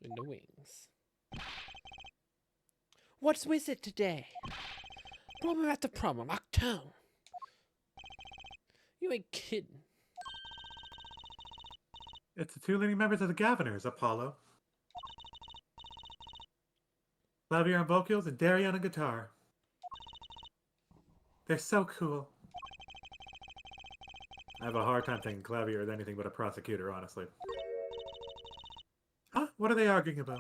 In the wings. What's with it today? Problem after problem, lockdown. You ain't kidding. It's the two leading members of the Governors, Apollo. Clavier on vocals and Darian on guitar. They're so cool. I have a hard time thinking Clavier is anything but a prosecutor, honestly. Huh? What are they arguing about?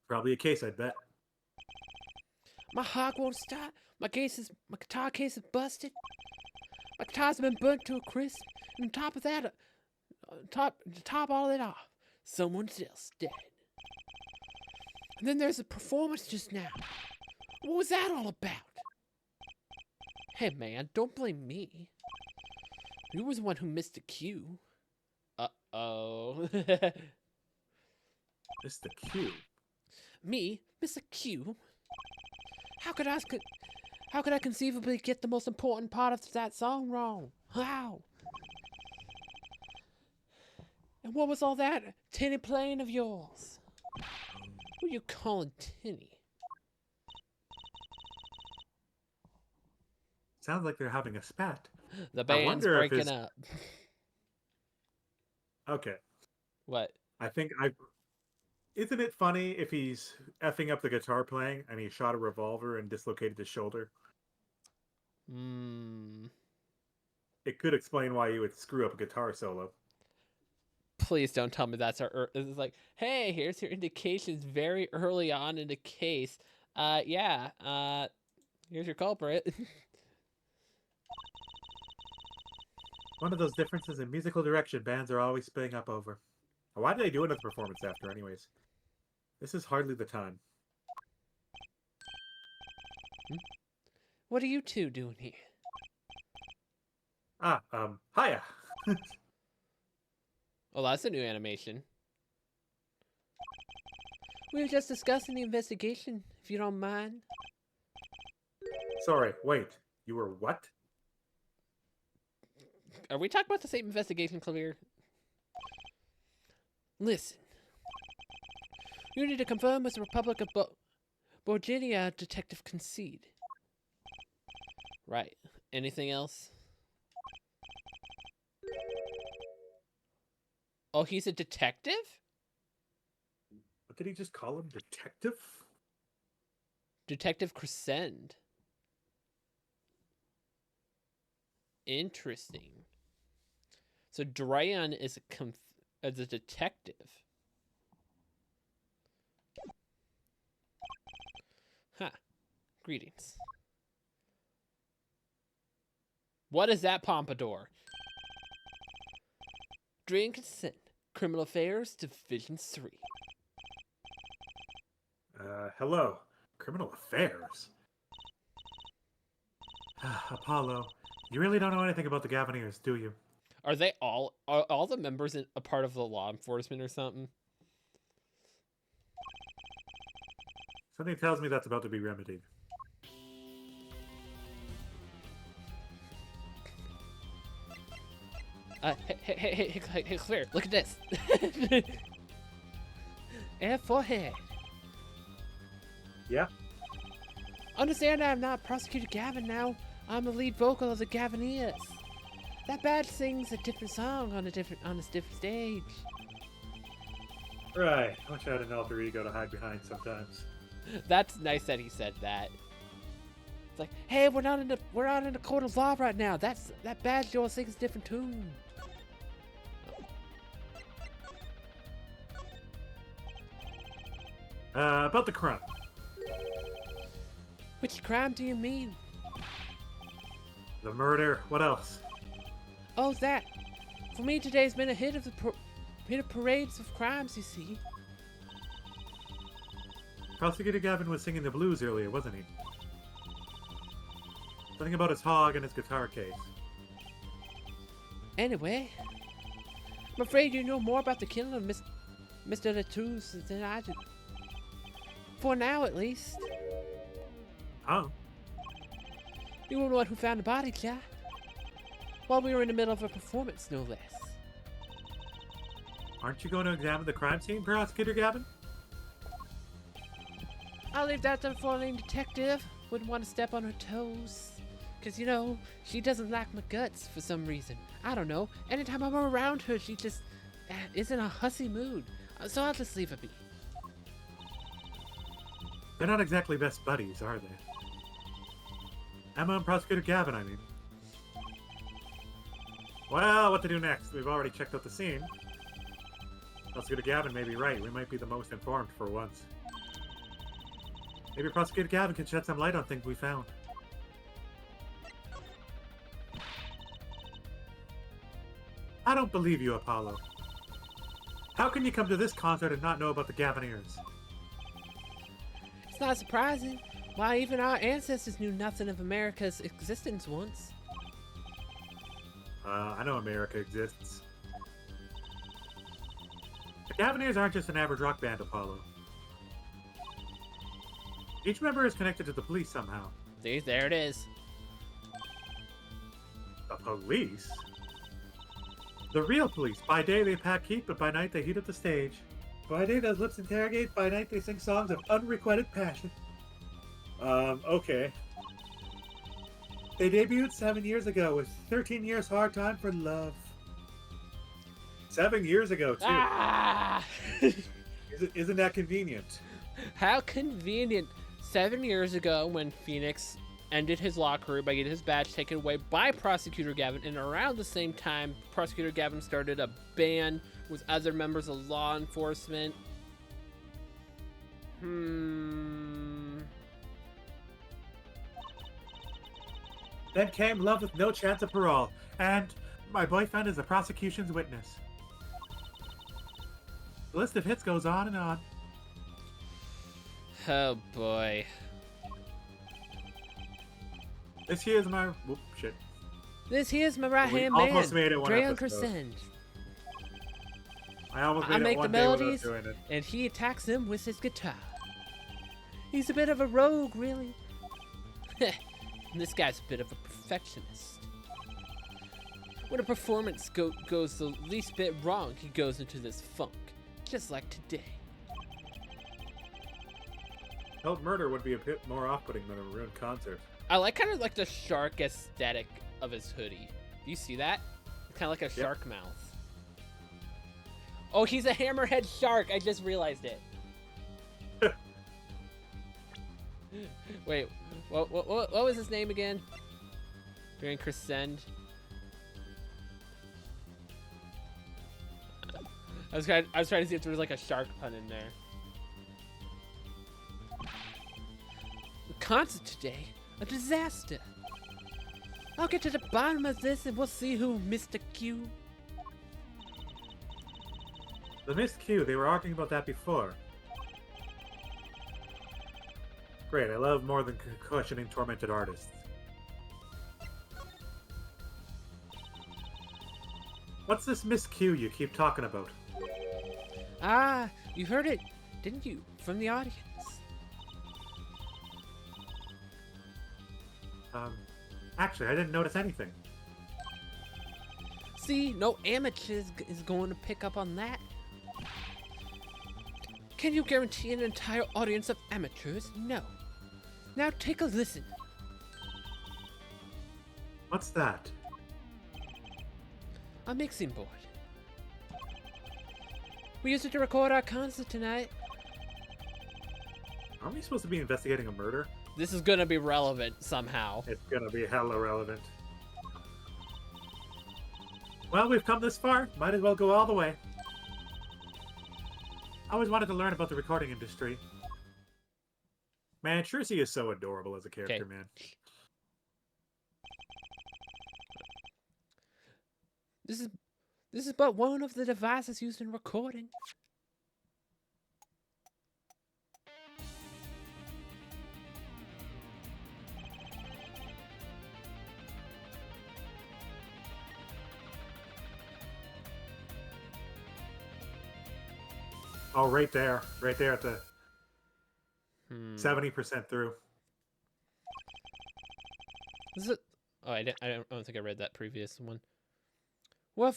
Probably a case, I'd bet. My heart won't stop. My guitar case is busted. My guitar's been burnt to a crisp. And on top of that, to top all it off, someone else dead. And then there's a performance just now. What was that all about? Hey man, don't blame me. You was the one who missed the cue. Uh-oh. Missed the cue. Me, miss a cue? How could I conceivably get the most important part of that song wrong? How? And what was all that tinny playing of yours? Who you calling tinny? Sounds like they're having a spat. The band's breaking up. Okay. What? Isn't it funny if he's effing up the guitar playing and he shot a revolver and dislocated his shoulder? It could explain why you would screw up a guitar solo. Please don't tell me that's our. It's like, hey, here's your indications very early on in the case. Yeah. Here's your culprit. One of those differences in musical direction bands are always spitting up over. Why do they do another performance after, anyways? This is hardly the time. What are you two doing here? Hiya! Oh, that's a new animation. We were just discussing the investigation, if you don't mind. Sorry, wait. You were what? Are we talking about the same investigation, Clavier? Listen. You need to confirm with the Republic of Borginia Detective Concede. Right. Anything else? Oh, he's a detective? What did he just call him? Detective? Detective Crescend. Interesting. So Drayan is a detective. Huh. Greetings. What is that pompadour? Drayan Consent. Criminal Affairs Division 3. Hello. Criminal Affairs? Apollo, you really don't know anything about the Gaviniers, do you? Are all the members a part of the law enforcement or something? Something tells me that's about to be remedied. Hey, Claire, look at this. And forehead. Yeah? Understand I'm not Prosecutor Gavin now. I'm the lead vocal of the Gaviniers. That badge sings a different song on a different stage. Right. I wish I had an alter ego to hide behind sometimes. That's nice that he said that. It's like, hey, we're not in the court of law right now. That badge yours sings a different tune. About the crime. Which crime do you mean? The murder. What else? Oh, that. For me, today's been a hit of parades of crimes, you see. Prosecutor Gavin was singing the blues earlier, wasn't he? Something about his hog and his guitar case. Anyway, I'm afraid you know more about the killing of Mr. Latouche than I do. For now, at least. Oh. You were the one who found the body, Jack. While we were in the middle of a performance, no less. Aren't you going to examine the crime scene, Prosecutor Gavin? I'll leave that to the four-lane detective. Wouldn't want to step on her toes. Because, you know, she doesn't like my guts for some reason. I don't know. Anytime I'm around her, she just is in a hussy mood. So I'll just leave her be. They're not exactly best buddies, are they? Emma and Prosecutor Gavin, I mean. Well, what to do next? We've already checked out the scene. Prosecutor Gavin may be right. We might be the most informed for once. Maybe Prosecutor Gavin can shed some light on things we found. I don't believe you, Apollo. How can you come to this concert and not know about the Gavineers? It's not surprising. Why, even our ancestors knew nothing of America's existence once. I know America exists. The Gavineers aren't just an average rock band, Apollo. Each member is connected to the police somehow. See, there it is. The police? The real police. By day they pack heat, but by night they heat up the stage. By day those lips interrogate, by night they sing songs of unrequited passion. Okay. They debuted 7 years ago with 13 Years Hard Time for Love. 7 years ago, too. Ah! Isn't that convenient? How convenient. 7 years ago, when Phoenix ended his law career by getting his badge taken away by Prosecutor Gavin, and around the same time, Prosecutor Gavin started a band with other members of law enforcement. Then came Love with No Chance of Parole, and my boyfriend is the prosecution's witness. The list of hits goes on and on. Oh boy. This here's my... Whoop, shit. This here's my right-hand We man, almost made it one Dreon episode. Crescend. I almost made I it make the one day without melodies, doing it. and he attacks them with his guitar. He's a bit of a rogue, really. This guy's a bit of a perfectionist. When a performance goes the least bit wrong, he goes into this funk, just like today. Held murder would be a bit more off-putting than a ruined concert. I like kind of like the shark aesthetic of his hoodie. Do you see that? It's kind of like a shark mouth. Oh, he's a hammerhead shark. I just realized it. Wait, what was his name again? During Crescend. I was trying to see if there was like a shark pun in there. The concert today, a disaster. I'll get to the bottom of this and we'll see who Mr. Q. The Miss Q, they were arguing about that before. Great, I love more than questioning tormented artists. What's this Miss Q you keep talking about? Ah, you heard it, didn't you? From the audience. Actually, I didn't notice anything. See, no amateur is going to pick up on that. Can you guarantee an entire audience of amateurs? No. Now take a listen. What's that? A mixing board. We used it to record our concert tonight. Aren't we supposed to be investigating a murder? This is gonna be relevant somehow. It's gonna be hella relevant. Well, we've come this far. Might as well go all the way. I always wanted to learn about the recording industry. Man, Trishy is so adorable as a character, man. This is but one of the devices used in recording. Oh, right there at the 70% through. Is it? Oh, I don't think I read that previous one. What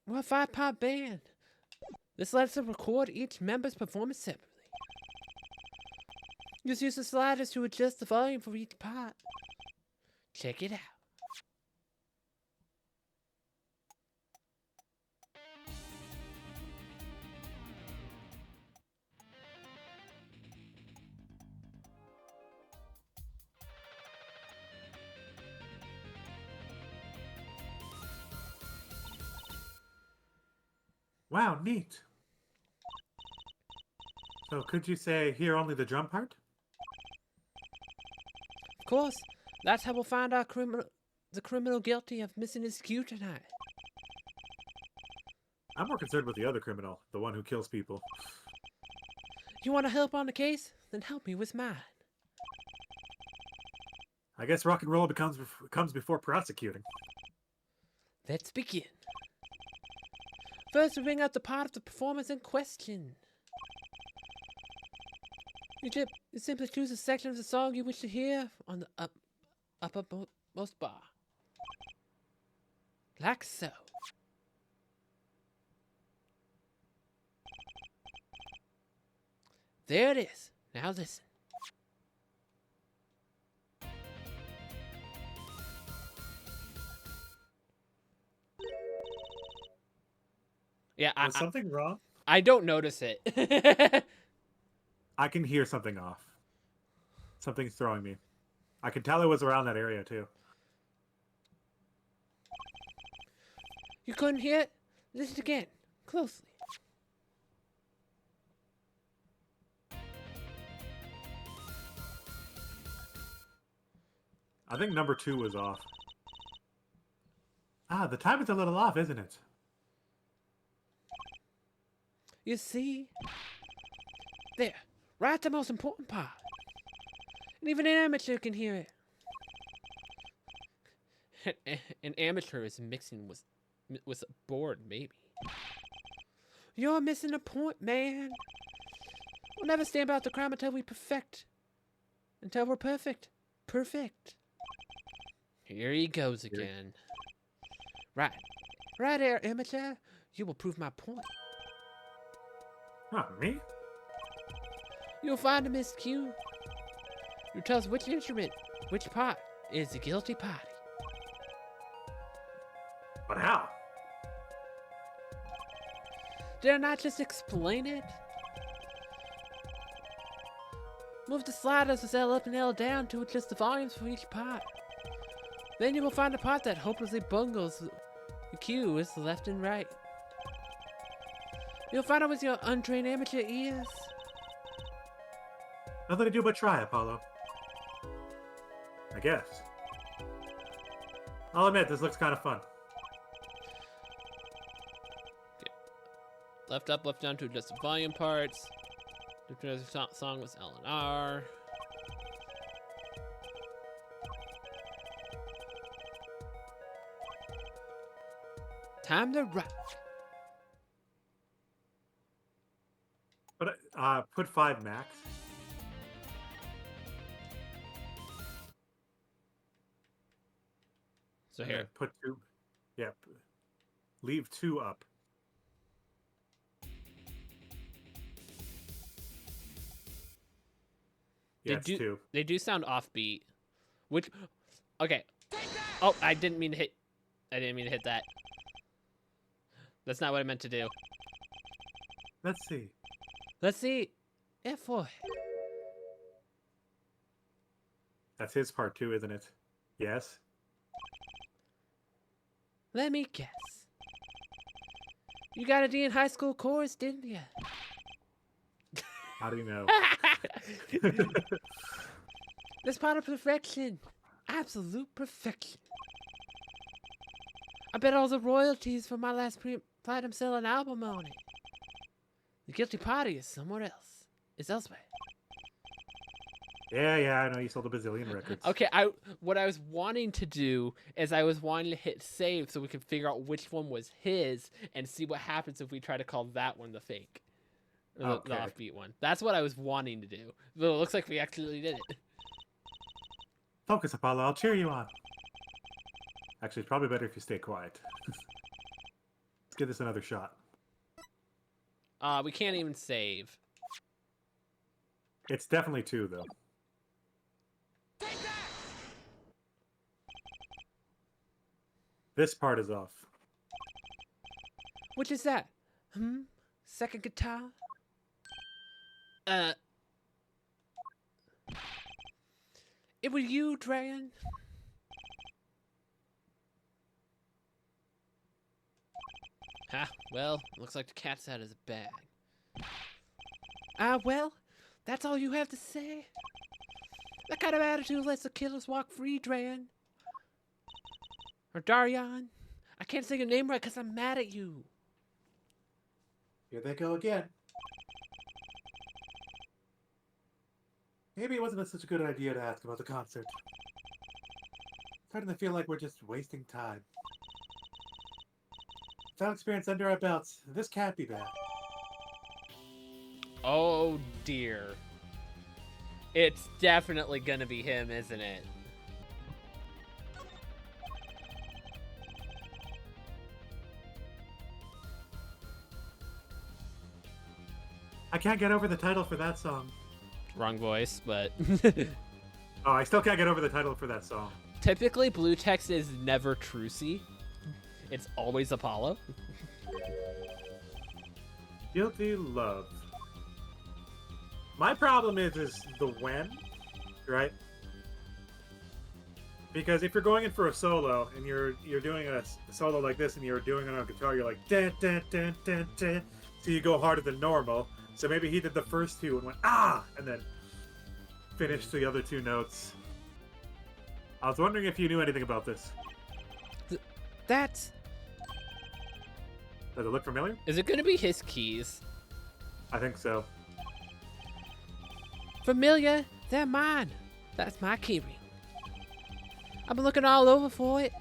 5-part band? This lets us record each member's performance separately. Just use the sliders to adjust the volume for each part. Check it out. Wow, neat. So could you say hear only the drum part? Of course, that's how we'll find the criminal guilty of missing his cue tonight. I'm more concerned with the other criminal, the one who kills people. You want to help on the case? Then help me with mine. I guess rock and roll comes before prosecuting. Let's begin. First, we bring out the part of the performance in question. You simply choose a section of the song you wish to hear on the uppermost bar. Like so. There it is. Now listen. Yeah, Was something wrong? I don't notice it. I can hear something off. Something's throwing me. I can tell it was around that area, too. You couldn't hear it? Listen again, closely. I think number 2 was off. Ah, the time is a little off, isn't it? You see? There, right at the most important part. And even an amateur can hear it. An amateur is mixing with bored, maybe. You're missing a point, man. We'll never stand about the crime until we perfect. Until we're perfect. Perfect. Here he goes again. Right. Right there, amateur. You will prove my point. Huh, me? You'll find a missed cue. You tell us which instrument, which part is the guilty party. But how? Did I not just explain it? Move the sliders with L up and L down to adjust the volumes for each part. Then you will find a part that hopelessly bungles the cues left and right. You'll find it with your untrained amateur ears. Nothing to do but try, Apollo. I guess. I'll admit, this looks kind of fun. Left up, left down to adjust the volume parts. The song was L and R. Time to rock. But put 5 max. So here, Put 2. Yeah. Leave 2 up. Yeah, it's 2. They do sound offbeat. Which, okay. Oh, I didn't mean to hit that. That's not what I meant to do. Let's see. Let's see. F4. That's his part too, isn't it? Yes. Let me guess. You got a D in high school chorus, didn't you? How do you know? This part of perfection. Absolute perfection. I bet all the royalties for my last platinum selling album on it. The guilty party is somewhere else. It's elsewhere. Yeah, I know you sold a bazillion records. Okay, what I was wanting to do is I was wanting to hit save so we could figure out which one was his and see what happens if we try to call that one the fake. The offbeat one. That's what I was wanting to do. But it looks like we actually did it. Focus, Apollo. I'll cheer you on. Actually, it's probably better if you stay quiet. Let's give this another shot. We can't even save. It's definitely 2, though. This part is off. Which is that? Second guitar? It was you, Dran. Ha, well, looks like the cat's out of the bag. Well, that's all you have to say? That kind of attitude lets the killers walk free, Dran. Or Darian. I can't say your name right because I'm mad at you. Here they go again. Maybe it wasn't such a good idea to ask about the concert. Starting to feel like we're just wasting time. Without experience under our belts, this can't be bad. Oh dear. It's definitely gonna be him, isn't it? I can't get over the title for that song. Wrong voice, but... Oh, I still can't get over the title for that song. Typically, blue text is never Trucy. It's always Apollo. Guilty Love. My problem is the when, right? Because if you're going in for a solo and you're doing a solo like this and you're doing it on a guitar, you're like dun dun dun dun dun, so you go harder than normal. So maybe he did the first 2 and went ah, and then finished the other 2 notes. I was wondering if you knew anything about this. That's... Does it look familiar? Is it gonna be his keys? I think so. Familiar? They're mine. That's my key ring. I've been looking all over for it.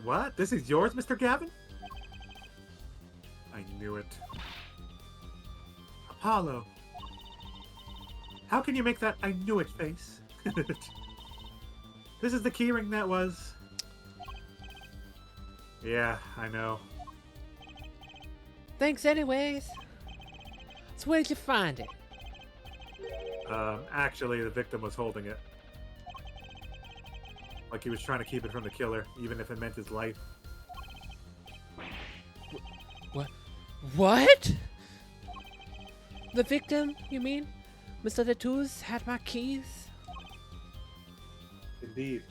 What? This is yours, Mr. Gavin? I knew it. Apollo. How can you make that I knew it face? This is the keyring that was... Yeah, I know. Thanks anyways. So where did you find it? Actually, the victim was holding it. Like he was trying to keep it from the killer, even if it meant his life. What? The victim, you mean? Mr. Latouze had my keys? Indeed.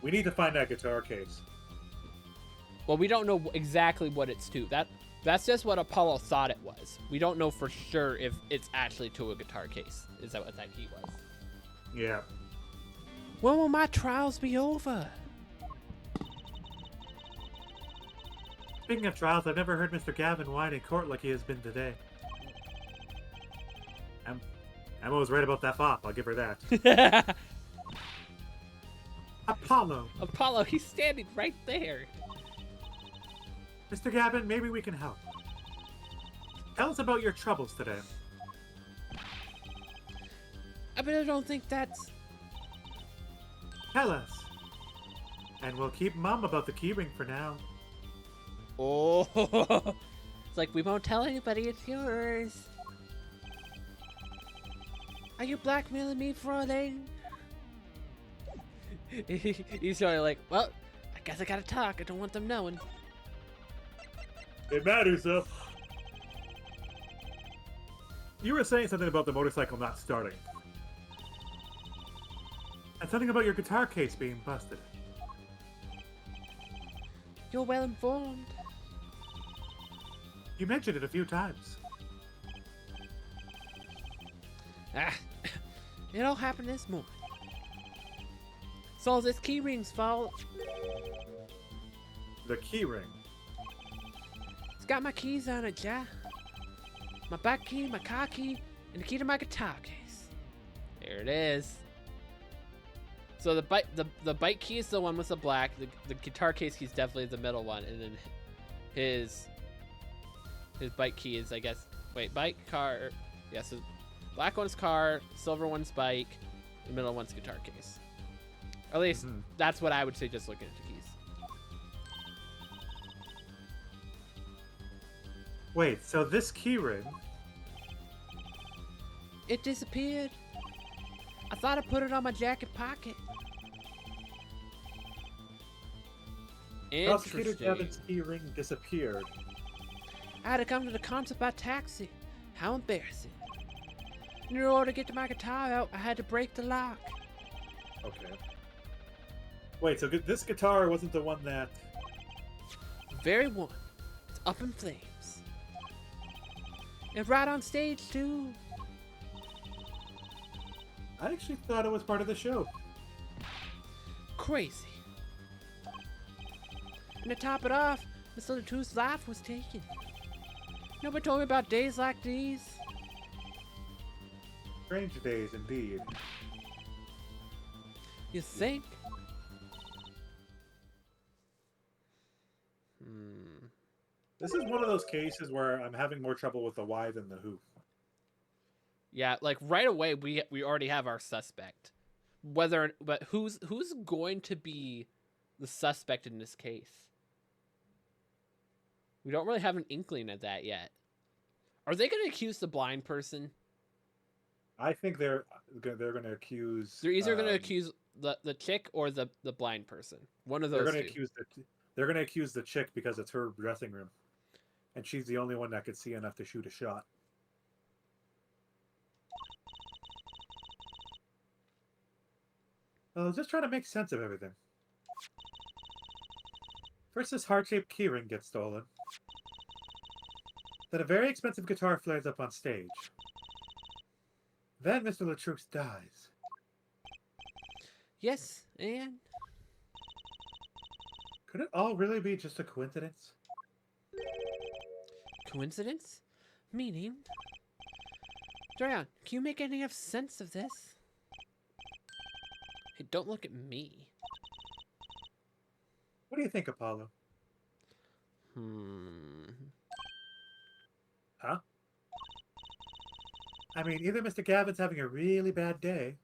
We need to find that guitar case. Well, we don't know exactly what it's to. That's just what Apollo thought it was. We don't know for sure if it's actually to a guitar case. Is that what that key was? Yeah. When will my trials be over? Speaking of trials, I've never heard Mr. Gavin whine in court like he has been today. Emma was right about that fop, I'll give her that. Apollo! Apollo, he's standing right there. Mr. Gavin, maybe we can help. Tell us about your troubles today. I really don't think that's... Tell us. And we'll keep mum about the keyring for now. Oh, it's like we won't tell anybody it's yours. Are you blackmailing me for a thing? He's sort of like, well, I guess I gotta talk. I don't want them knowing. It matters, though. You were saying something about the motorcycle not starting. And something about your guitar case being busted. You're well informed. You mentioned it a few times. It all happened this morning. It's all this keyring's fault. The keyring. It's got my keys on it, yeah. My back key, my car key, and the key to my guitar case. There it is. So the bike key is the one with the black. The guitar case key is definitely the middle one, and then his bike key is, I guess. Wait, bike, car. Yeah, so black one's car, silver one's bike, the middle one's guitar case. At least that's what I would say just looking at the keys. Wait, so this keyring... It disappeared. I thought I put it on my jacket pocket. Prosecutor Interesting. Gavin's keyring disappeared. I had to come to the concert by taxi. How embarrassing. In order to get to my guitar out, I had to break the lock. Okay. Wait, so this guitar wasn't the one that... Very one. It's up in flames. And right on stage, too. I actually thought it was part of the show. Crazy. And to top it off, Miss Little Two's life was taken. Nobody told me about days like these. Strange days, indeed. You think? This is one of those cases where I'm having more trouble with the why than the who. Yeah, like right away we already have our suspect. But who's going to be the suspect in this case? We don't really have an inkling of that yet. Are they going to accuse the blind person? I think they're going to accuse. They're either going to accuse the chick or the blind person. One of those. They're going to accuse the chick because it's her dressing room, and she's the only one that could see enough to shoot a shot. I was just trying to make sense of everything. First, this heart-shaped keyring gets stolen. Then a very expensive guitar flares up on stage. Then Mr. Latroux dies. Yes, and Could it all really be just a coincidence? coincidence? Meaning? Dorian, can you make any sense of this? Hey, don't look at me. What do you think, Apollo? Huh? I mean, either Mr. Gavin's having a really bad day,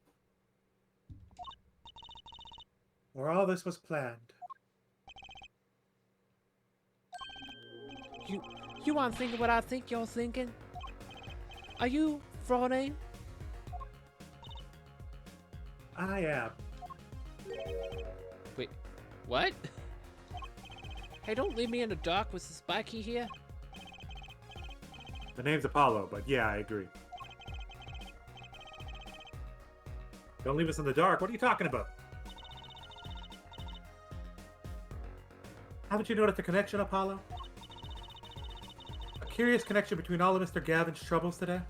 or all this was planned. You aren't thinking what I think you're thinking? Are you frauding? I am. Wait, what? Hey, don't leave me in the dark with Spiky here. The name's Apollo, but yeah, I agree. Don't leave us in the dark. What are you talking about? Haven't you noticed the connection, Apollo? A curious connection between all of Mr. Gavin's troubles today?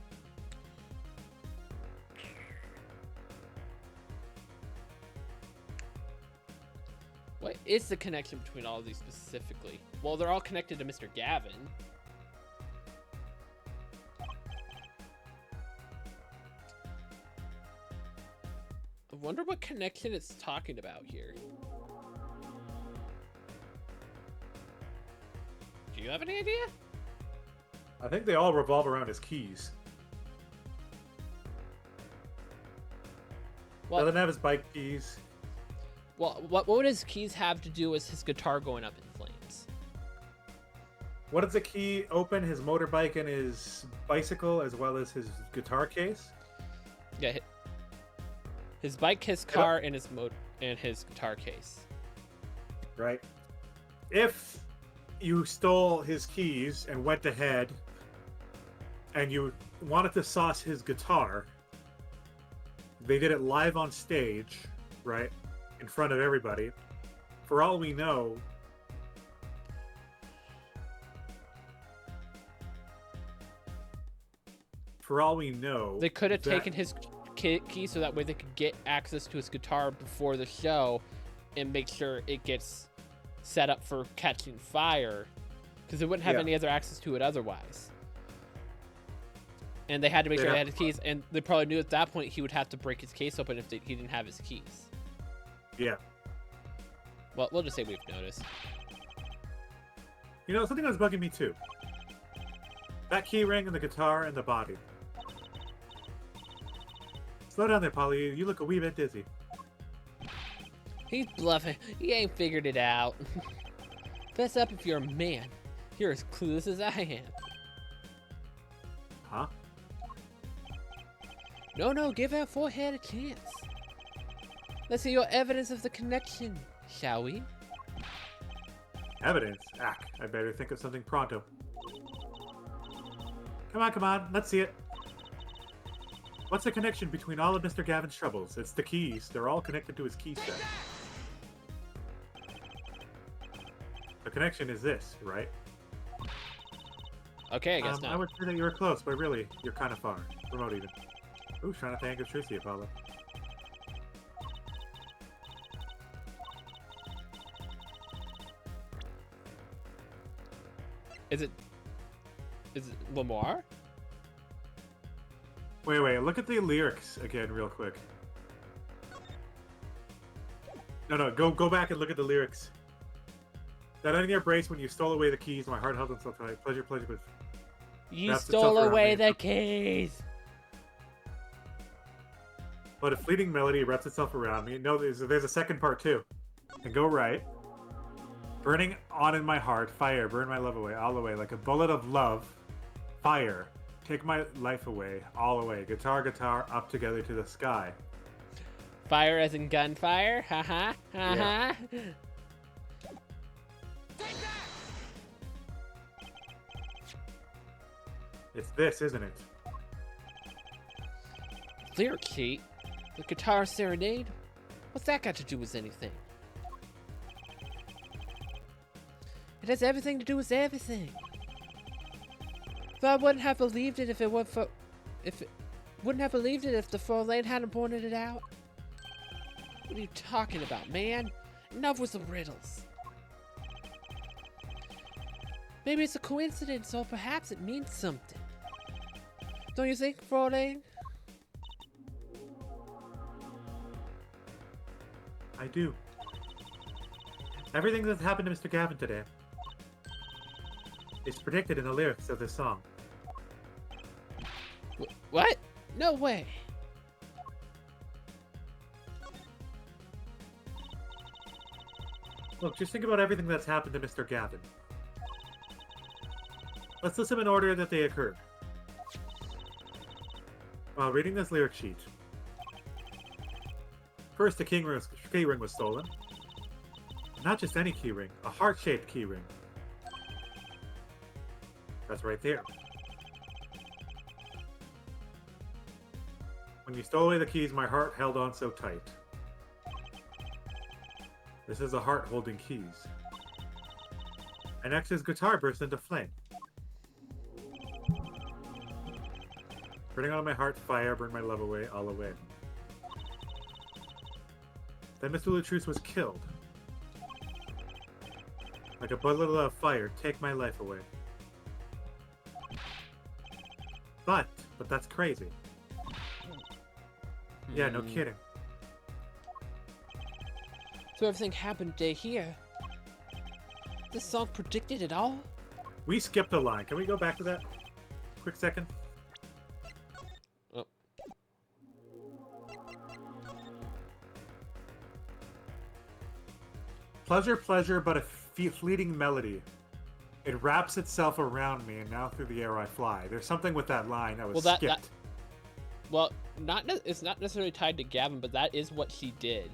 What is the connection between all of these specifically? Well, they're all connected to Mr. Gavin. I wonder what connection it's talking about here. Do you have any idea? I think they all revolve around his keys. Well, Doesn't have his bike keys. well, what would his keys have to do with his guitar going up in flames? What does the key open? His motorbike and his bicycle, as well as his guitar case? Yeah, his bike, his car, and his guitar case. Right. If you stole his keys and went ahead and you wanted to sauce his guitar, they did it live on stage, right, in front of everybody. For all we know, They could have taken his key so that way they could get access to his guitar before the show and make sure it gets set up for catching fire, because they wouldn't have any other access to it otherwise. And they had to make sure they had his keys, and they probably knew at that point he would have to break his case open if he didn't have his keys. Yeah. Well, we'll just say we've noticed. You know, something that's bugging me too. That key ring and the guitar and the body. Slow down there, Polly. You look a wee bit dizzy. He's bluffing. He ain't figured it out. Fess up if you're a man. You're as clueless as I am. Huh? No, give our forehead a chance. Let's see your evidence of the connection, shall we? Evidence? Ack, I better think of something pronto. Come on, let's see it. What's the connection between all of Mr. Gavin's troubles? It's the keys. They're all connected to his key set. The connection is this, right? Okay, I guess not. I would say that you were close, but really, you're kind of far. Remote even. Ooh, trying not to anger Tracy, Apollo. Is it Lamar? Wait, look at the lyrics again real quick. No, go back and look at the lyrics. That on your brace when you stole away the keys, my heart held them so tight. Pleasure, but... You stole away the keys! But a fleeting melody wraps itself around me. No, there's a second part too. And go right. Burning on in my heart, fire, burn my love away, all away, like a bullet of love. Fire, take my life away, all away. Guitar, up together to the sky. Fire as in gunfire? Haha, haha. It's this, isn't it? Lyric sheet? The guitar serenade? What's that got to do with anything? It has everything to do with everything. Though I wouldn't have believed it if it weren't for... wouldn't have believed it if the Forlane hadn't pointed it out. What are you talking about, man? Enough with the riddles. Maybe it's a coincidence, or perhaps it means something. Don't you think, Forlane? I do. Everything that's happened to Mr. Gavin today is predicted in the lyrics of this song. What? No way. Look, just think about everything that's happened to Mr. Gavin. Let's list them in order that they occurred. While reading this lyric sheet, first the key ring was stolen. Not just any key ring, a heart-shaped key ring. That's right there. When you stole away the keys, my heart held on so tight. This is a heart holding keys. And X's guitar burst into flame. Burning on my heart, fire, burn my love away, all away. Then Mr. Latruce was killed. Like a bullet of fire, take my life away. But that's crazy. Yeah, no kidding. So everything happened day here. This song predicted it all? We skipped a line. Can we go back to that? Quick second. Oh. Pleasure, but a fleeting melody. It wraps itself around me, and now through the air I fly. There's something with that line that was skipped. Well, it's not necessarily tied to Gavin, but that is what she did.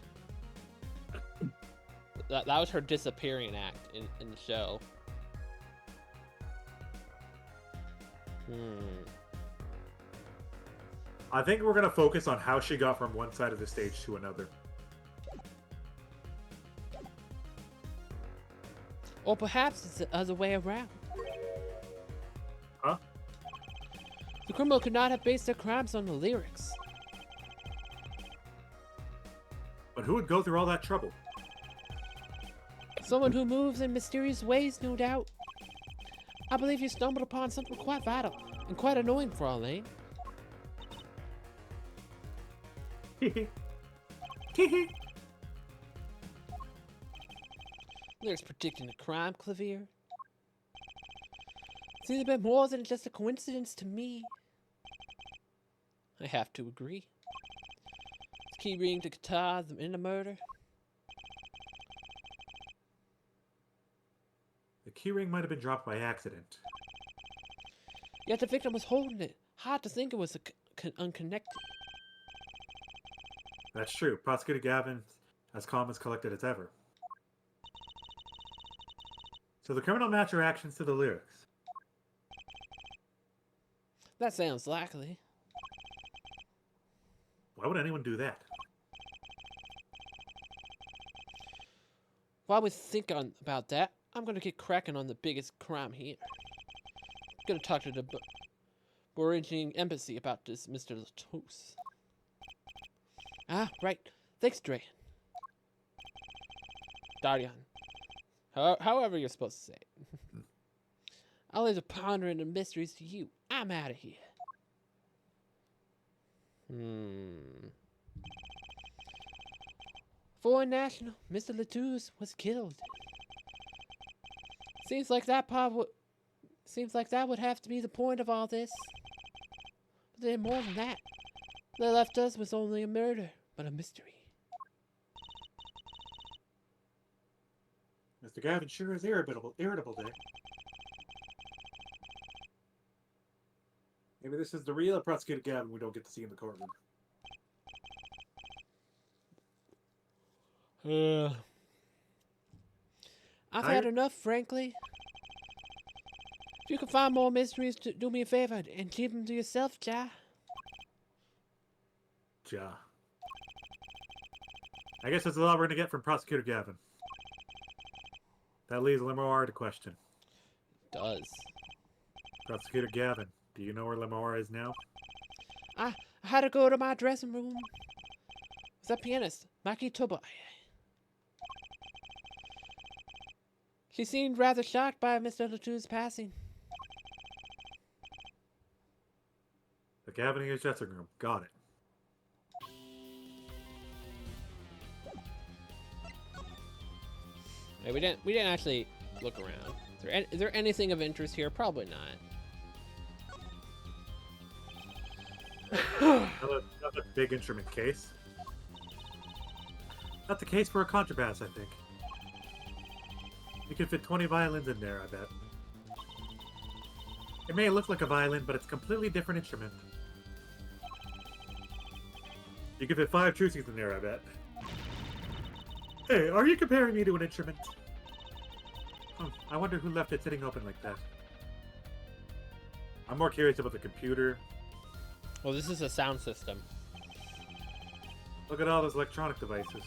That was her disappearing act in the show. I think we're gonna focus on how she got from one side of the stage to another. Or perhaps it's the other way around. Huh? The criminal could not have based their crimes on the lyrics. But who would go through all that trouble? Someone who moves in mysterious ways, no doubt. I believe you stumbled upon something quite vital and quite annoying, Fraulein. Lyrics predicting a crime, Clavier. Seems a bit more than just a coincidence to me. I have to agree. Key ring to guitar in the murder. The keyring might have been dropped by accident. Yet the victim was holding it, Hard to think it was unconnected. That's true. Prosecutor Gavin's as calm as collected as ever. So the criminal match her actions to the lyrics. That sounds likely. Why would anyone do that? While we think about that, I'm gonna get cracking on the biggest crime here. Gonna talk to the Burundian embassy about this Mr. Latos. Ah, right. Thanks, Dre. Darian. However you're supposed to say it. I'll leave the pondering the mysteries to you. I'm out of here. Foreign national, Mr. Latos was killed. Seems like that would have to be the point of all this. But then more than that, they left us with only a murder, but a mystery. Mr. Gavin sure is irritable today. Maybe this is the real Prosecutor Gavin we don't get to see in the courtroom. I've had enough, frankly. If you can find more mysteries, do me a favor and keep them to yourself, Ja. Ja. I guess that's all we're gonna get from Prosecutor Gavin. That leaves Lemoir to question. Does. Prosecutor Gavin, do you know where Lemoir is now? I had to go to my dressing room. It was that pianist, Maki Tobai. She seemed rather shocked by Mr. Latou's passing. The Gavin in his dressing room. Got it. Hey, we didn't actually look around. Is there anything of interest here? Probably not. Another big instrument case. Not the case for a contrabass, I think. You could fit 20 violins in there, I bet. It may look like a violin, but it's a completely different instrument. You could fit 5 trusies in there, I bet. Hey, are you comparing me to an instrument? I wonder who left it sitting open like that. I'm more curious about the computer. Well, this is a sound system. Look at all those electronic devices.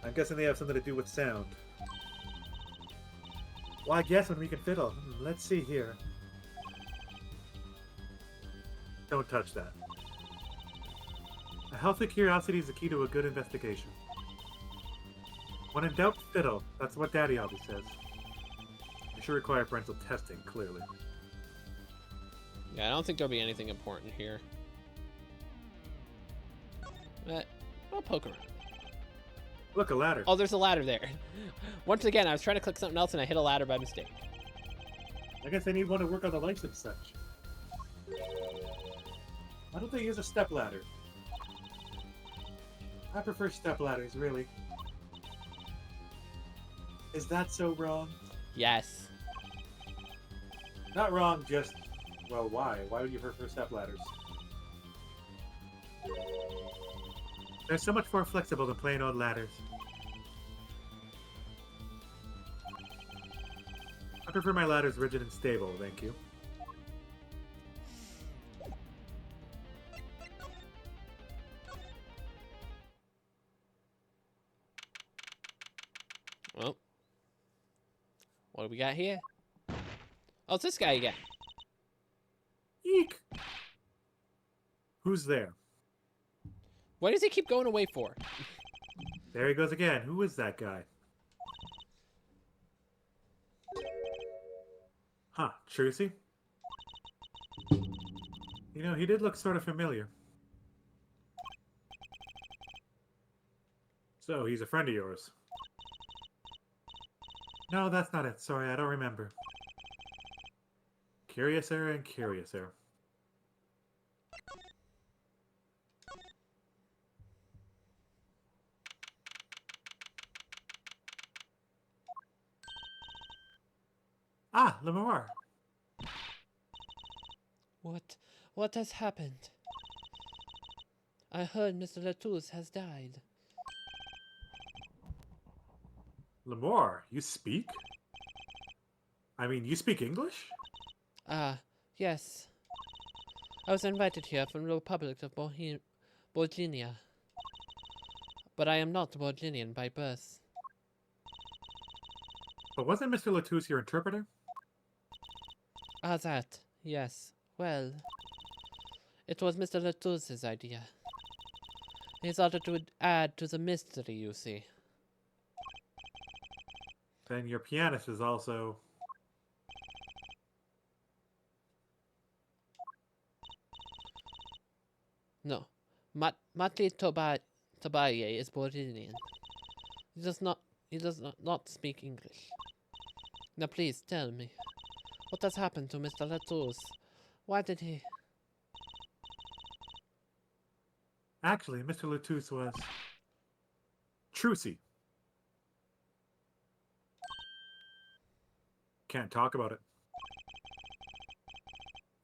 I'm guessing they have something to do with sound. Well, I guess when we can fiddle. Let's see here. Don't touch that. A healthy curiosity is the key to a good investigation. When in doubt, fiddle. That's what Daddy always says. It should require parental testing, clearly. Yeah, I don't think there'll be anything important here. But I'll poke around. Look, a ladder. Oh, there's a ladder there. Once again, I was trying to click something else and I hit a ladder by mistake. I guess they need one to work on the lights and such. Why don't they use a step ladder? I prefer step ladders, really. Is that so wrong? Yes. Not wrong, just... Well, why? Why would you prefer step ladders? They're so much more flexible than plain old ladders. I prefer my ladders rigid and stable, thank you. Well. What do we got here? Oh, it's this guy again. Eek! Who's there? What does he keep going away for? There he goes again. Who is that guy? Huh, Trucy? You know, he did look sort of familiar. So, he's a friend of yours. No, that's not it. Sorry, I don't remember. Curiouser and curiouser. Ah, Lemoir. What What has happened? I heard Mr. Latouche has died. Lemore, you speak? I mean, you speak English? Ah, yes. I was invited here from the Republic of Bohemia. But I am not Borginian by birth. But wasn't Mr. Latouche your interpreter? Ah, that. Yes. Well, it was Mr. Latouche's idea. He thought it would add to the mystery, you see. Then your pianist is also... No. Mati Tobaye is Borginian. He does not speak English. Now please tell me, what has happened to Mr. Latouche? Why did he... Actually, Mr. Latouche was... Trucy. Can't talk about it.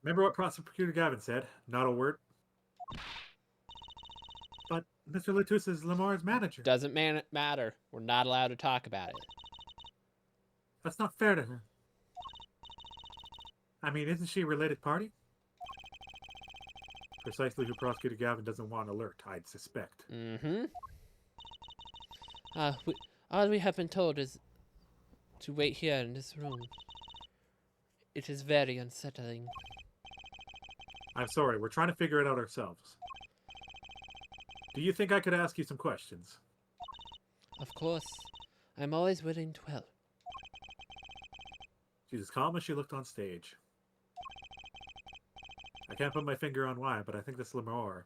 Remember what Prosecutor Gavin said? Not a word. But Mr. Latouche is Lemore's manager. Doesn't matter. We're not allowed to talk about it. That's not fair to her. I mean, isn't she a related party? Precisely who Prosecutor Gavin doesn't want alert, I'd suspect. Mm-hmm. All we have been told is to wait here in this room. It is very unsettling. I'm sorry, we're trying to figure it out ourselves. Do you think I could ask you some questions? Of course. I'm always willing to help. She's as calm as she looked on stage. I can't put my finger on why, but I think this Lemore.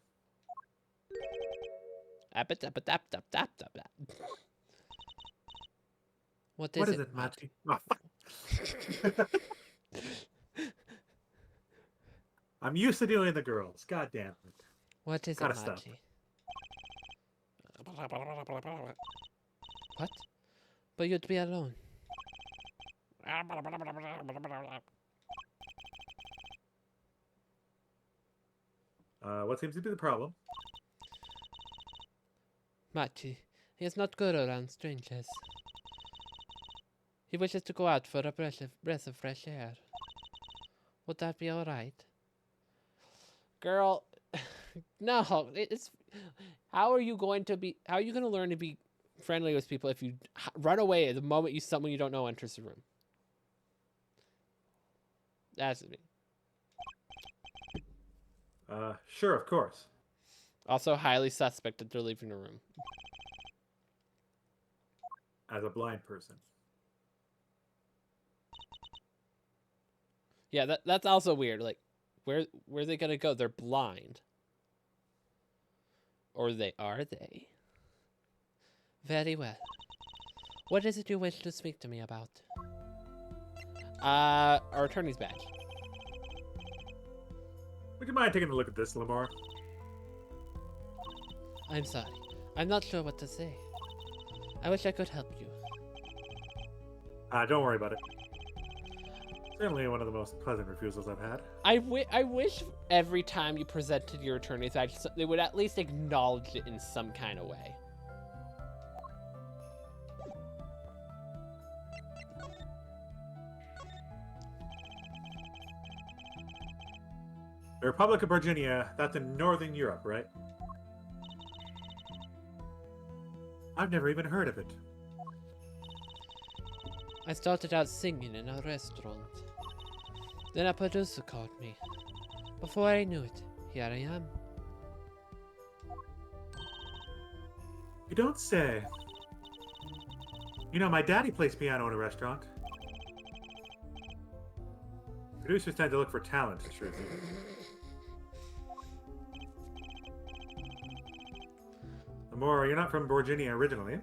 What What is is it, Mati? Oh, fuck. I'm used to doing the girls. God damn it. What is Gotta it, stop. Mati? What? But you'd be alone. What seems to be the problem? Mati, he is not good around strangers. He wishes to go out for a breath of fresh air. Would that be alright? Girl, no, it's... How are you going to learn to be friendly with people if you run away the moment someone you don't know enters the room? That's me. Sure, of course. Also highly suspect that they're leaving the room. As a blind person. Yeah, that's also weird. Like, where are they gonna go? They're blind. Or are they? Very well. What is it you wish to speak to me about? Our attorney's badge. Would you mind taking a look at this, Lemore? I'm sorry. I'm not sure what to say. I wish I could help you. Don't worry about it. Certainly one of the most pleasant refusals I've had. I wish every time you presented your attorney's badge, they would at least acknowledge it in some kind of way. The Republic of Virginia, that's in Northern Europe, right? I've never even heard of it. I started out singing in a restaurant. Then a producer called me. Before I knew it, here I am. You don't say. You know, my daddy plays piano in a restaurant. Producers tend to look for talent, Shruti. Lemore, you're not from Virginia originally.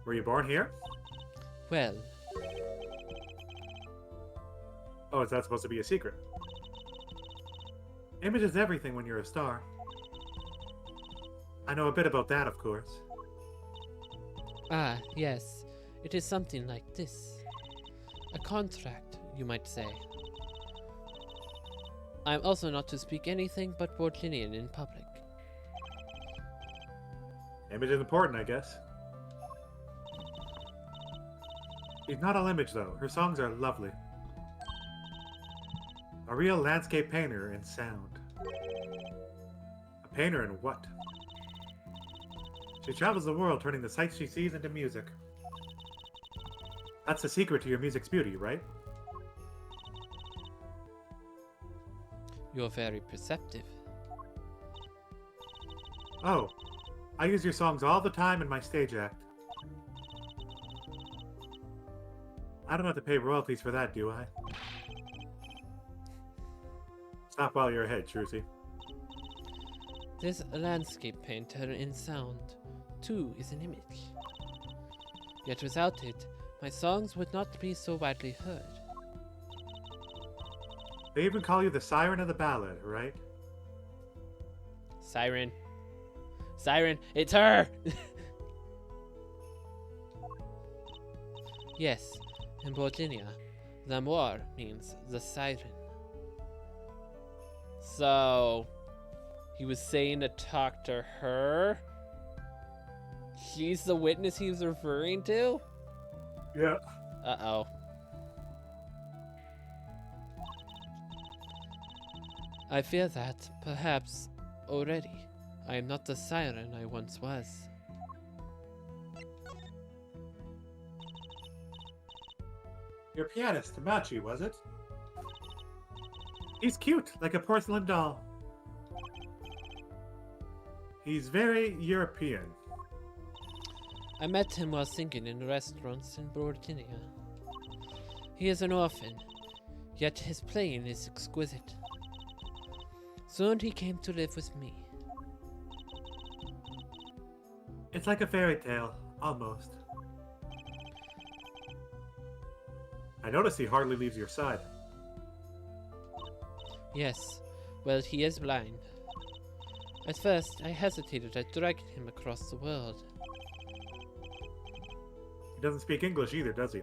Were you born here? Well, Oh, is that supposed to be a secret? Image is everything when you're a star. I know a bit about that, of course. ah, yes. It is something like this. A contract, you might say. I'm also not to speak anything but Borginian in public. Image is important, I guess. She's not all image, though. Her songs are lovely. A real landscape painter in sound. A painter in what? She travels the world, turning the sights she sees into music. That's the secret to your music's beauty, right? You're very perceptive. Oh, I use your songs all the time in my stage act. I don't have to pay royalties for that, do I? Stop while you're ahead, Trucy. This landscape painter in sound, too, is an image. Yet without it, my songs would not be so widely heard. They even call you the siren of the ballad, right? Siren. Siren, it's her! Yes, in Borginia, l'amour means the siren. So, he was saying to talk to her? She's the witness he was referring to? Yeah. Uh-oh. I fear that, perhaps, already, I am not the siren I once was. Your pianist, Tamachi, was it? He's cute, like a porcelain doll. He's very European. I met him while singing in restaurants in Borginia. He is an orphan, yet his playing is exquisite. Soon he came to live with me. It's like a fairy tale, almost. I notice he hardly leaves your side. Yes, well, he is blind. At first, I hesitated at dragging him across the world. He doesn't speak English either, does he?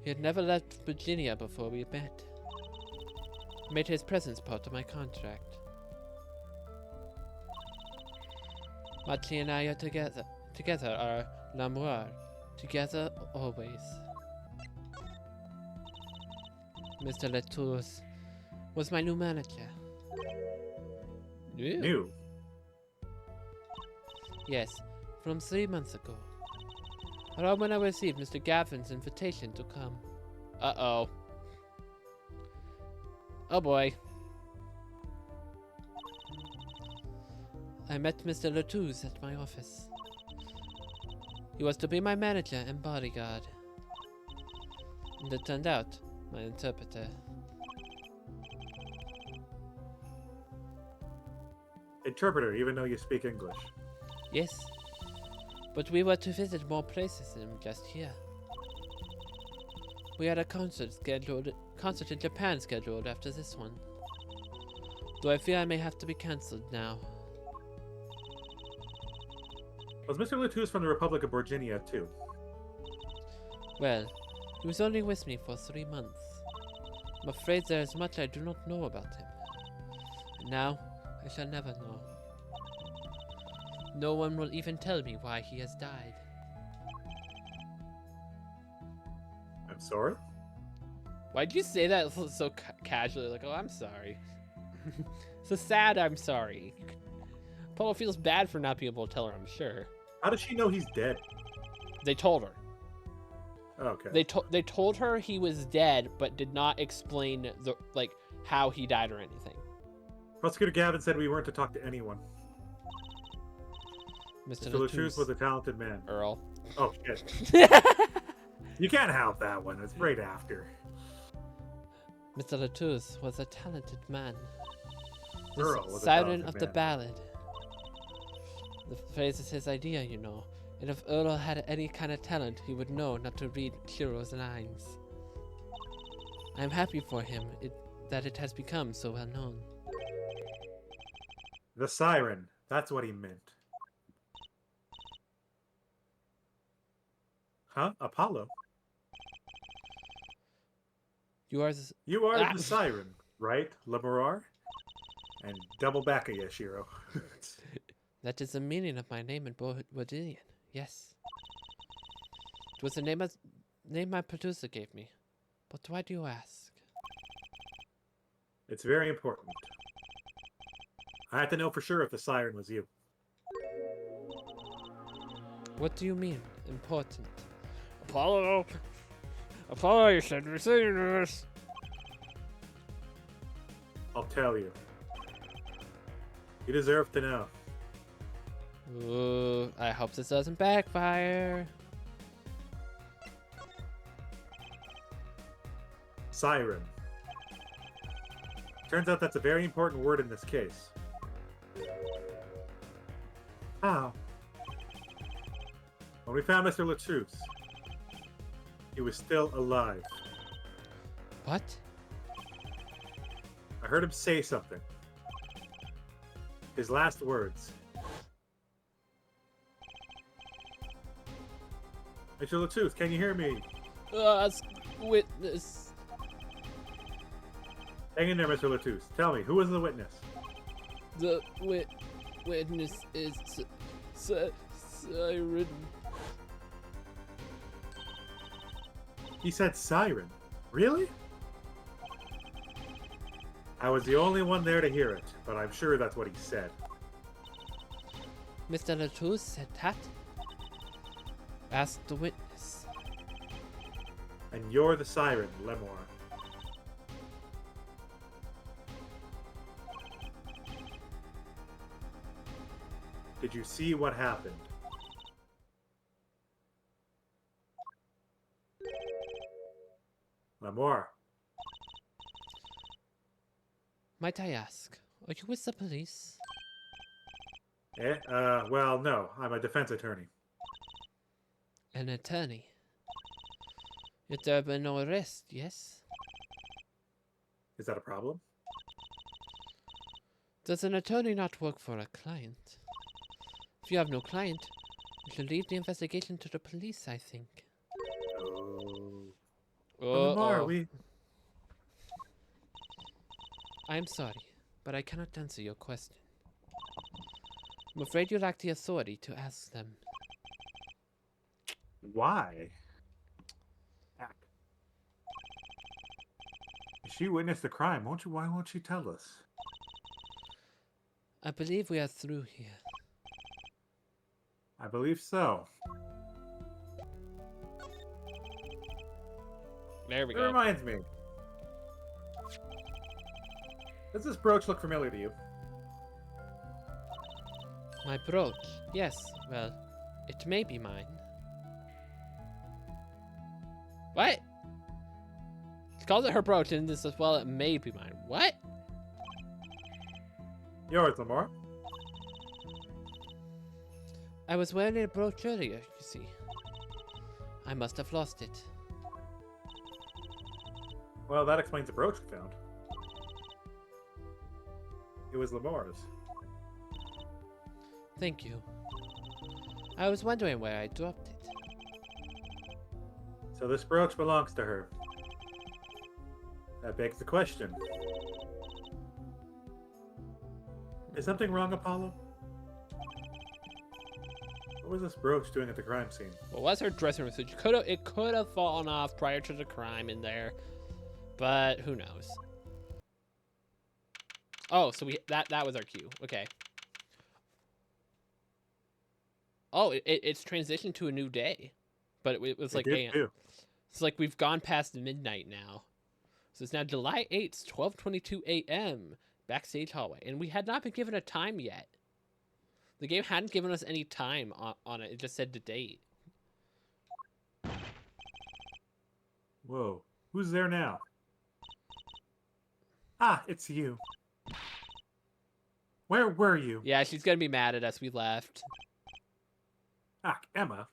He had never left Virginia before we met. I made his presence part of my contract. Machi and I are together. Together are l'amour. Together always. Mr. Latours was my new manager. New. Yes, from 3 months ago. Around when I received Mr. Gavin's invitation to come. Uh-oh. Oh boy. I met Mr. Latours at my office. He was to be my manager and bodyguard. And it turned out, my interpreter. Interpreter, even though you speak English. Yes. But we were to visit more places than just here. We had a concert in Japan scheduled after this one. Though I fear I may have to be cancelled now. Was Mr. Latours from the Republic of Virginia, too? Well, he was only with me for 3 months. I'm afraid there is much I do not know about him. And now, I shall never know. No one will even tell me why he has died. I'm sorry? Why'd you say that so casually? Like, oh, I'm sorry. So sad, I'm sorry. Polo feels bad for not being able to tell her, I'm sure. How does she know he's dead? They told her. Okay. They told her he was dead, but did not explain how he died or anything. Prosecutor Gavin said we weren't to talk to anyone. Mr. Latours was a talented man. Earl. Oh, shit. You can't help that one. It's right after. Mr. Latours was a talented man. The Earl was a siren talented of the man. ballad. The phrase is his idea, you know. And if Earl had any kind of talent, he would know not to read Shiro's lines. I am happy for him that it has become so well known. The siren. That's what he meant. Huh? Apollo? You are You are ah! the siren, right, Lemurar? And double back at you, Shiro. That is the meaning of my name in Bodillion. Yes. It was the name my producer gave me. But why do you ask? It's very important. I have to know for sure if the siren was you. What do you mean, important? Apollo! Apollo, you said we say this! I'll tell you. You deserve to know. Ooh, I hope this doesn't backfire. Siren. Turns out that's a very important word in this case. How? When we found Mr. Latrousse, he was still alive. What? I heard him say something. His last words. Mr. Latrousse, can you hear me? Witness. Hang in there, Mr. Latrousse. Tell me, who was the witness? The witness is siren. He said siren. Really? I was the only one there to hear it, but I'm sure that's what he said. Mr. Latouche said that? Ask the witness. And you're the siren, Lemore. Did you see what happened? Lemore. Might I ask, are you with the police? Well, no. I'm a defense attorney. An attorney? Yet there have been no arrest, yes? Is that a problem? Does an attorney not work for a client? If you have no client, you should leave the investigation to the police, I think. Oh. Lemore, I'm sorry, but I cannot answer your question. I'm afraid you lack the authority to ask them. Why? Heck. She witnessed the crime. Why won't she tell us? I believe we are through here. I believe so. There we It go. reminds me. Does this brooch look familiar to you? My brooch? Yes, well, it may be mine. What? She calls it her brooch and this as well, it may be mine. What? Yours, Lemore. I was wearing a brooch earlier, you see. I must have lost it. Well, that explains the brooch we found. It was Lemore's. Thank you. I was wondering where I dropped it. So this brooch belongs to her. That begs the question. Is something wrong, Apollo? What was this brooch doing at the crime scene? Well, was her dressing room? So it could have fallen off prior to the crime in there, but who knows? Oh, so that was our cue. Okay. Oh, it's transitioned to a new day, but it was like it's like we've gone past midnight now. So it's now July 8th, 12:22 a.m. backstage hallway, and we had not been given a time yet. The game hadn't given us any time on it. It just said the date. Whoa. Who's there now? Ah, it's you. Where were you? Yeah, she's gonna be mad at us. We left. Ah, Emma.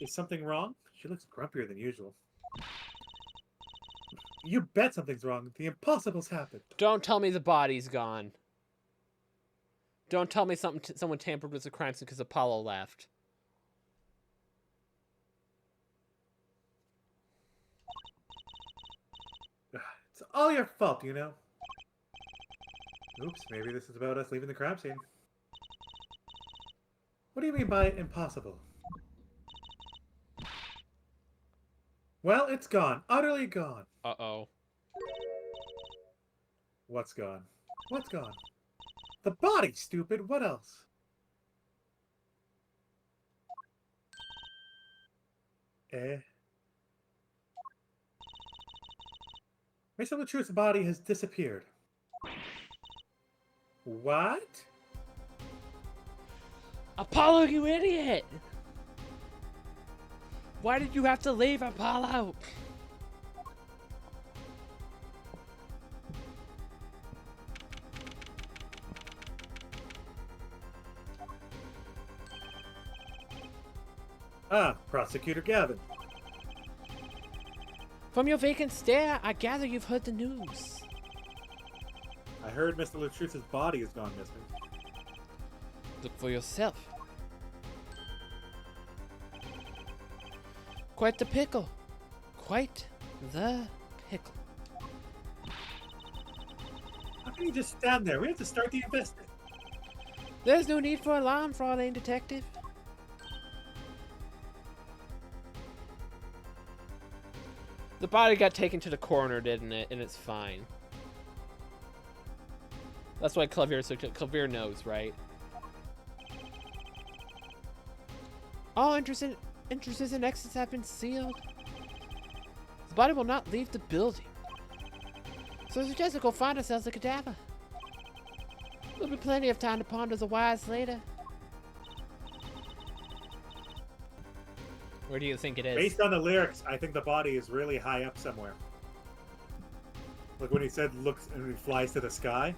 Is something wrong? She looks grumpier than usual. You bet something's wrong. The impossible's happened. Don't tell me the body's gone. Don't tell me someone tampered with the crime scene because Apollo left. all your fault, you know. Oops, maybe this is about us leaving the crime scene. What do you mean by impossible? Well, it's gone. Utterly gone. Uh-oh. What's gone? What's gone? The body, stupid. What else? Eh? Mr. Latruth's body has disappeared. What? Apollo, you idiot! Why did you have to leave, Apollo? Ah, Prosecutor Gavin. From your vacant stare, I gather you've heard the news. I heard Mr. Latruth's body has gone missing. Look for yourself. Quite the pickle. Quite the pickle. How can you just stand there? We have to start the investigation. There's no need for alarm, Fraulein Detective. The body got taken to the coroner, didn't it? And it's fine. That's why Clavier knows, right? All entrances and exits have been sealed. The body will not leave the building. So I suggest we go find ourselves a cadaver. There'll be plenty of time to ponder the whys later. Where do you think it is? Based on the lyrics, I think the body is really high up somewhere. Like when he said looks and he flies to the sky.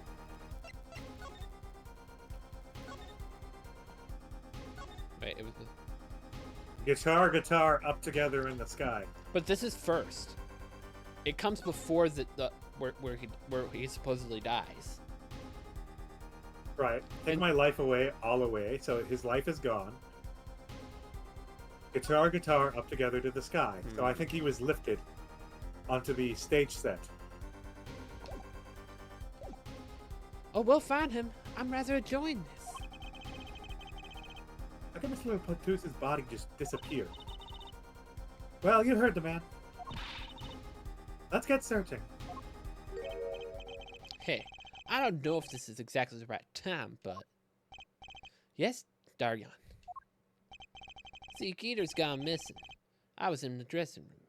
Wait, it was Guitar up together in the sky. But this is first. It comes before where he supposedly dies. Right. Take my life away, all away. So his life is gone. Guitar up together to the sky. So I think he was lifted onto the stage set. Oh, we'll find him. I'm rather enjoying this. How come Mr. Latruth's body just disappeared? Well, you heard the man. Let's get searching. Hey, I don't know if this is exactly the right time, but... Yes, Daryon. See, Geeter's gone missing. I was in the dressing room.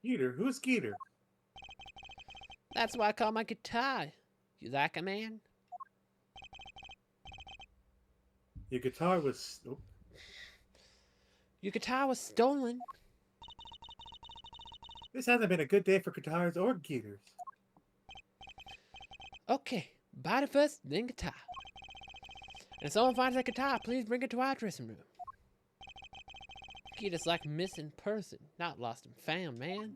Geeter? Who's Geeter? That's why I call my guitar. You like a man? Your guitar was... Oh. Your guitar was stolen. This hasn't been a good day for guitars or Geeters. Okay, body first, then guitar. And if someone finds that guitar, please bring it to our dressing room. Geeter's like a missing person, not lost and found, man.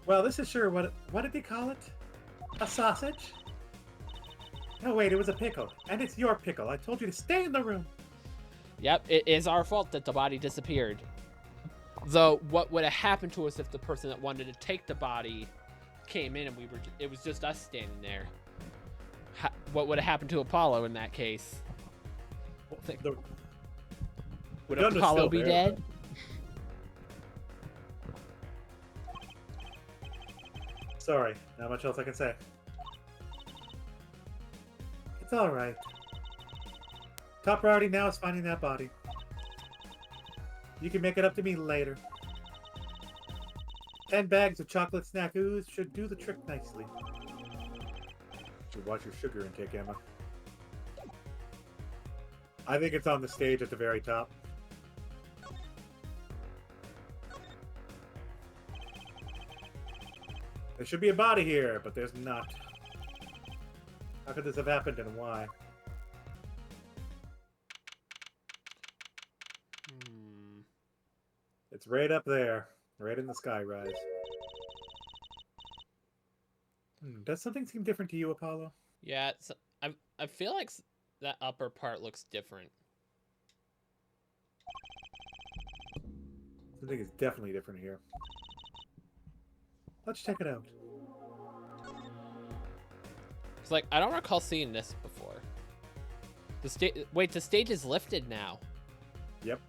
Well, this is sure what did they call it? A sausage? No, wait, it was a pickle. And it's your pickle. I told you to stay in the room. Yep, it is our fault that the body disappeared. Though, what would have happened to us if the person that wanted to take the body came in and it was just us standing there? What would have happened to Apollo in that case? Would Apollo be dead? Sorry, not much else I can say. It's alright. Top priority now is finding that body. You can make it up to me later. 10 bags of chocolate snack ooze should do the trick nicely. Should watch your sugar intake, Emma. I think it's on the stage at the very top. There should be a body here, but there's not. How could this have happened and why? It's right up there. Right in the sky rise. Does something seem different to you, Apollo? Yeah, I feel like that upper part looks different. Something is definitely different here. Let's check it out. It's like, I don't recall seeing this before. Wait, the stage is lifted now. Yep.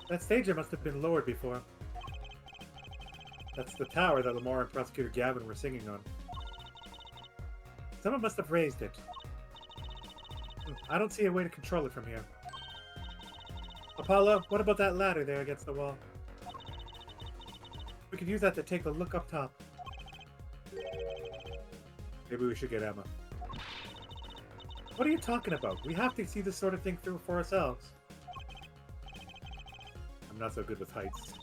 That stage must have been lowered before. That's the tower that Lamar and Prosecutor Gavin were singing on. Someone must have raised it. I don't see a way to control it from here. Apollo, what about that ladder there against the wall? We could use that to take a look up top. Maybe we should get Emma. What are you talking about? We have to see this sort of thing through for ourselves. I'm not so good with heights.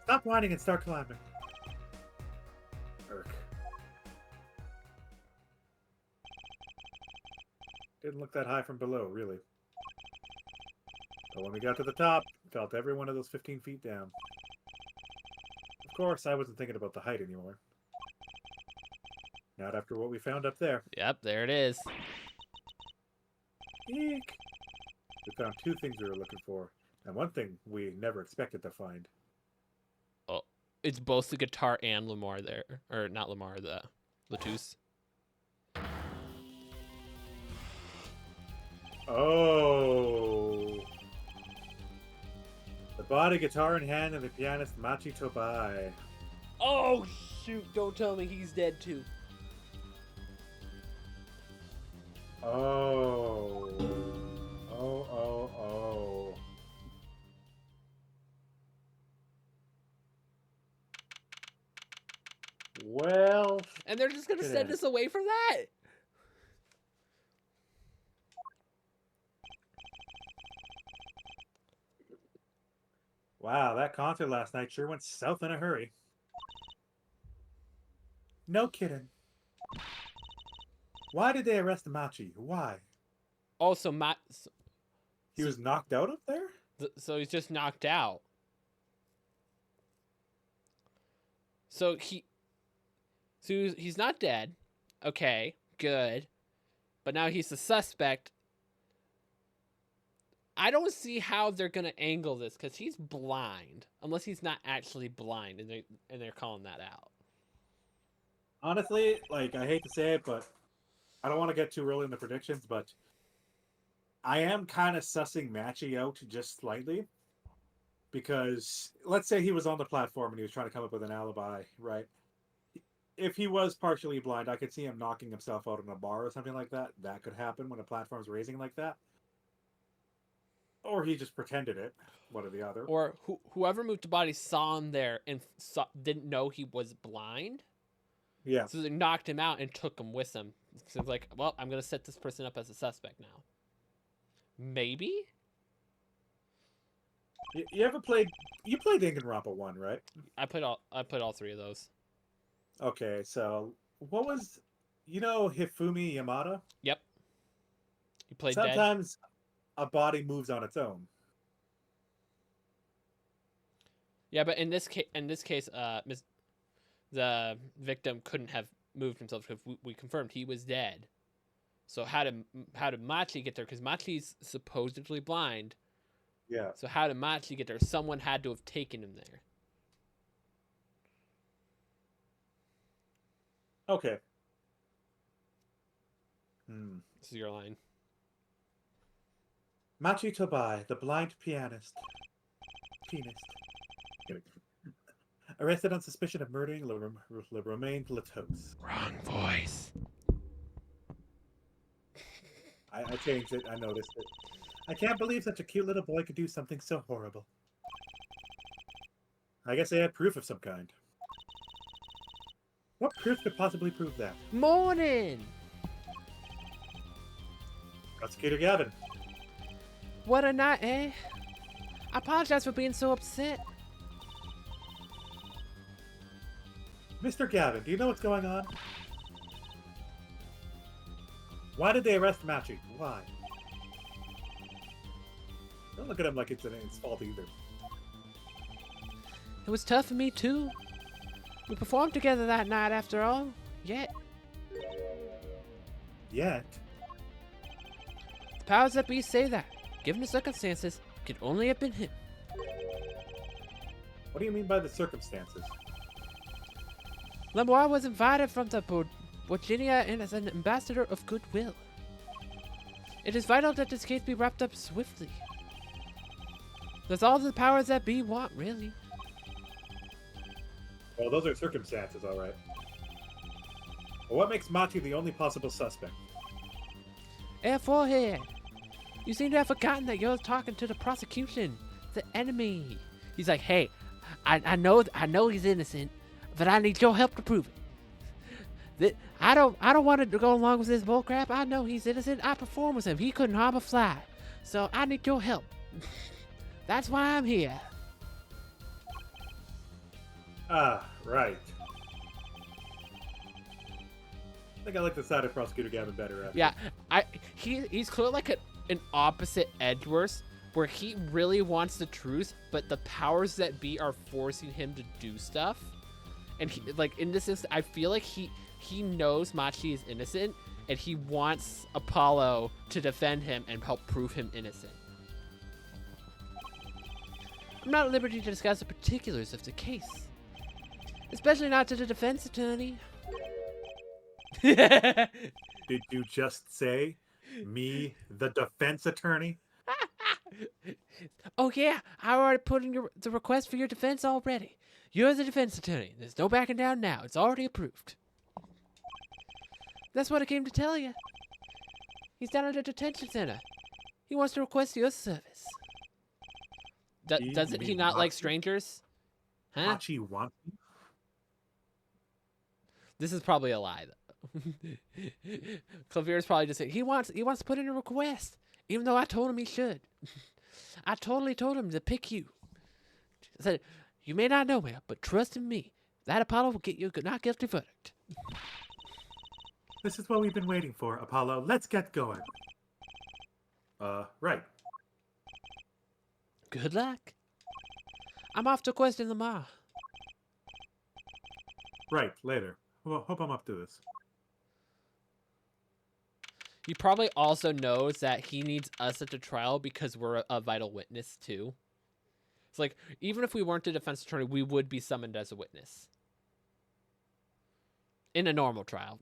Stop whining and start climbing. Irk. Didn't look that high from below, really. But when we got to the top, felt every one of those 15 feet down. Of course, I wasn't thinking about the height anymore. Not after what we found up there. Yep, there it is. Eek! We found two things we were looking for, and one thing we never expected to find. Oh, it's both the guitar and Lamar there. Or not Lamar, the Latouche. Oh! The body, guitar in hand, and the pianist Machi Tobai. Oh, shoot, don't tell me he's dead too. Oh. Oh. Well... And they're just gonna send us away for that? Wow, that concert last night sure went south in a hurry. No kidding. Why did they arrest Machi? Why? Oh, so He was knocked out up there? So he's just knocked out. So he's not dead. Okay, good. But now he's the suspect. I don't see how they're gonna angle this because he's blind, unless he's not actually blind, and they're calling that out. Honestly, like, I hate to say it, but I don't want to get too early in the predictions, but I am kind of sussing Machi out just slightly. Because, let's say he was on the platform and he was trying to come up with an alibi, right? If he was partially blind, I could see him knocking himself out in a bar or something like that. That could happen when a platform's raising like that. Or he just pretended it, one or the other. Or whoever moved the body saw him there and didn't know he was blind. Yeah. So they knocked him out and took him with them. So it's like, well, I'm going to set this person up as a suspect now. Maybe? You ever played... You played Danganronpa 1, right? I played all three of those. Okay, so... What was... You know Hifumi Yamada? Yep. You played dead? Sometimes a body moves on its own. Yeah, but in this case, the victim couldn't have moved himself because we confirmed he was dead. So how did Machi get there? Because Machi's supposedly blind. Yeah. So how did Machi get there? Someone had to have taken him there. Okay. This is your line. Machi Tobai, the blind pianist. Arrested on suspicion of murdering Le Romain Latos. Wrong voice. I changed it. I noticed it. I can't believe such a cute little boy could do something so horrible. I guess they had proof of some kind. What proof could possibly prove that? Morning! Prosecutor Gavin. What a night, eh? I apologize for being so upset. Mr. Gavin, do you know what's going on? Why did they arrest Machi? Why? Don't look at him like it's his fault either. It was tough for me, too. We performed together that night, after all. Yet, yet. The powers that be say that, given the circumstances, it could only have been him. What do you mean by the circumstances? Lemoire was invited from the Virginia and as an ambassador of goodwill. It is vital that this case be wrapped up swiftly. That's all the powers that be want, really. Well, those are circumstances, all right. Well, what makes Machi the only possible suspect? Forehead. You seem to have forgotten that you're talking to the prosecution, the enemy. He's like, hey, I know he's innocent, but I need your help to prove it. I don't want to go along with this bullcrap. I know he's innocent. I performed with him. He couldn't harm a fly, so I need your help. That's why I'm here. Ah, right. I think I like the side of Prosecutor Gavin better. After. Yeah, he's clearly like an opposite Edgeworth, where he really wants the truth, but the powers that be are forcing him to do stuff. And he, like in this instance, I feel like he knows Machi is innocent, and he wants Apollo to defend him and help prove him innocent. I'm not at liberty to discuss the particulars of the case, especially not to the defense attorney. Did you just say me, the defense attorney? Oh yeah, I already put in the request for your defense already. You're the defense attorney. There's no backing down now. It's already approved. That's what I came to tell you. He's down at the detention center. He wants to request your service. Doesn't he not like strangers? Huh? Machi wants me? This is probably a lie, though. Clavier's probably just saying he wants to put in a request, even though I told him he should. I totally told him to pick you. I said, you may not know me, but trust in me. That Apollo will get you a not guilty verdict. This is what we've been waiting for, Apollo. Let's get going. Right. Good luck. I'm off to question Lamar. Right, later. Well, hope I'm up to this. He probably also knows that he needs us at the trial because we're a vital witness, too. It's like, even if we weren't a defense attorney, we would be summoned as a witness. In a normal trial.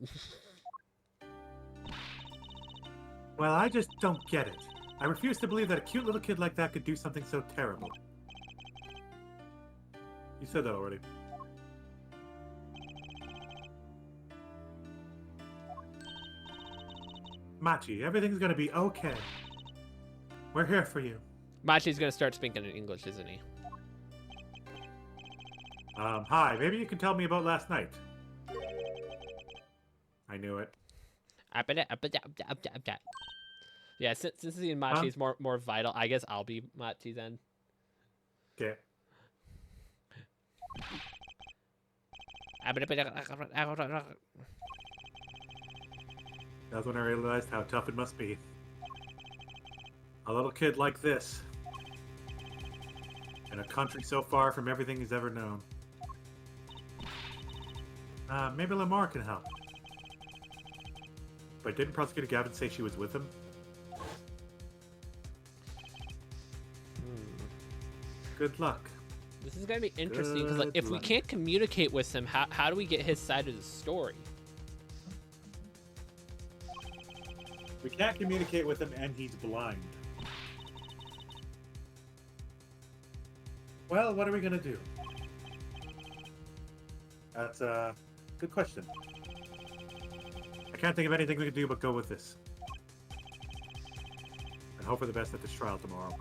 Well, I just don't get it. I refuse to believe that a cute little kid like that could do something so terrible. You said that already. Machi, everything's gonna be okay. We're here for you. Machi's gonna start speaking in English, isn't he? Hi, maybe you can tell me about last night. I knew it. Yeah, since the Machi is more vital, I guess I'll be Machi then. Okay. That's when I realized how tough it must be. A little kid like this. In a country so far from everything he's ever known. Maybe Lamar can help. But didn't Prosecutor Gavin say she was with him? Good luck. This is gonna be interesting because, like, if we can't communicate with him, how do we get his side of the story? We can't communicate with him, and he's blind. Well, what are we gonna do? That's a good question. I can't think of anything we could do but go with this. And hope for the best at this trial tomorrow.